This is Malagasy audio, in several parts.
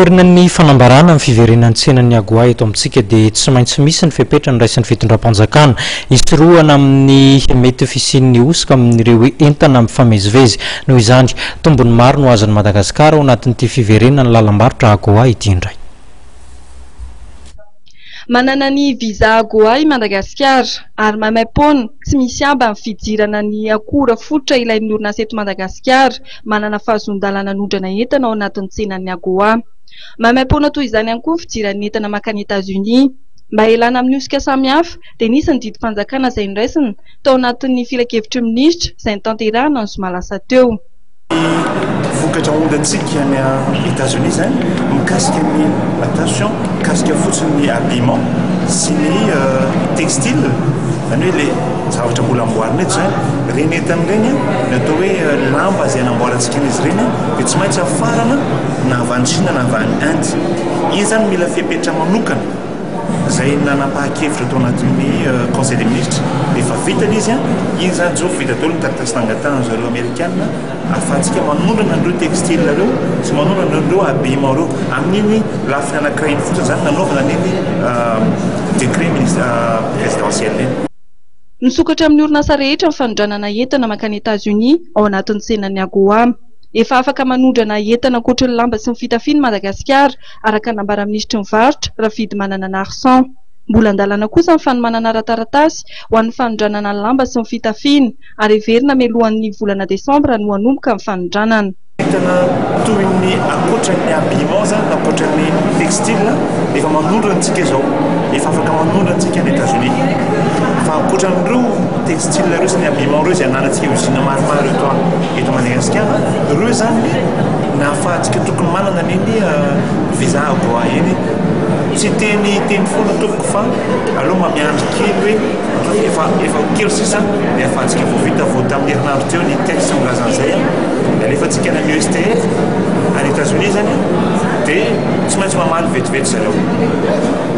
Ny fanambarana amin'ny fiverenan'ny tsenan'ny Agoa eto amintsika dia tsy maintsy misy ny fepetra ny raisin'ny fitondram-panjakana isorohana amin'ny mety fisian'ny osika amin'ireo entana mifamezivezy. Noho izany tombony maro no azon'i Madagasikara ao anatin'ity fiverenana lalam-barotra Agoa ity indray. Manana ny visa Agoa i Madagasikara ary mamaim-poana tsy misy aba amin'ny fidirana ny akora fototra ilain'ny orinasa eto Madagasikara, manana fahazon-dalana hanondrana entana ao anatin'ny tsenan'ny Agoa. Mamaim-poana toy izany ihany koa ny fidiran'ny entana makany États-Unis. Mba hialana amin'ny osika samihafa dia nisy ny didim-panjakana izay niraisina tao anatin'ny filan-kevitry minisitra izay nitanterahana ny zoma lasa teo. Vokatra ondantsika any États-Unis zany mikasika ny attention mikasika fotsiny ny habillement sy ny textile, zany hoe le zavatra mbola amboarina eto zany reny entana reny natao hoe lamba izay anamboarantsika an'izy reny dia tsy maintsy afarana na avy any Chine na avy any Inde. Iny zany mila fepetra manokana izay nanapahakevitra tao anatin'ny conseil des ministres efa vitany izy iny zany zao vita daholo nitaritasy nangatana zareo amerikanina ahafahantsika manondrana an'ireo textile reo sy manondrana an'ireo habillement reo amin'iny lafiny anankiray iny fotsiny zany nanaovana an'iny décret présidentiel iny. Nisokatra amin'ny orinasa rehetra ny fanondranana entana makany États-Unis ao anatin'ny tsenan'ny Agoa. Efa afaka manondrana entana ankoatra ny lamba sy ny fitafiana Madagasikara araka nambara ministry ny varotra Rafidy Manana Arsan. Mbola andalana kosa ny fanomanana ara-taratasy ho an'ny fanondranana ny lamba sy ny fitafiana ary heverina mialohan'ny volana Desambra no hanomboka ny fanondranana. Entana toy ny ankoatran'ny habillement zany ankoatran'ny textile efa manondrantsika izao, efa afaka manondrantsika any États-Unis. Fa ankoatran'ireo textile reo sy ny habillement reo izay ananantsika usine maromaro eto Madagasikara, reo zany nahafahantsika tokony manana an'iny visa Agoa iny. Tsy teny foana tompoko fa aloha mamiandry kely hoe efa kely sisa dia ahafahantsika voavita vao tamin'ny herinandro teo ny texte milaza an'izay dia alefantsika any amin'ny USTR any États-Unis zany dia tsy maintsy mamaly vetivety zareo.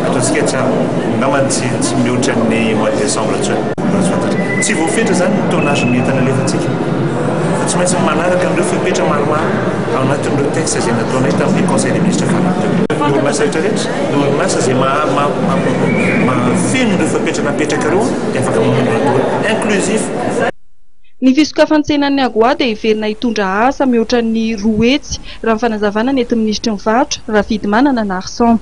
Ataontsika tsara angambany tsy mihoatra ny mois de décembre tsy voafetra zany ny taonazon'ny entana alefantsika fa tsy maintsy manaraka an'ireo fepetra maromaro ao anatin'ireo texte izay nataonay tamin'ny conseil des ministres farany. Orinasa rehetrarehetra orinasa izay mafeno ireo fepetra napetraka reo dia afaka mamondrana daholo inclusif. Ny fisokafan'ny tsenan'ny Agoa dia heverina hitondra asa mihoatra ny roa hetsy raha ny fanazavana ny enti-ministry ny varotra Rafidy Manana Arsan.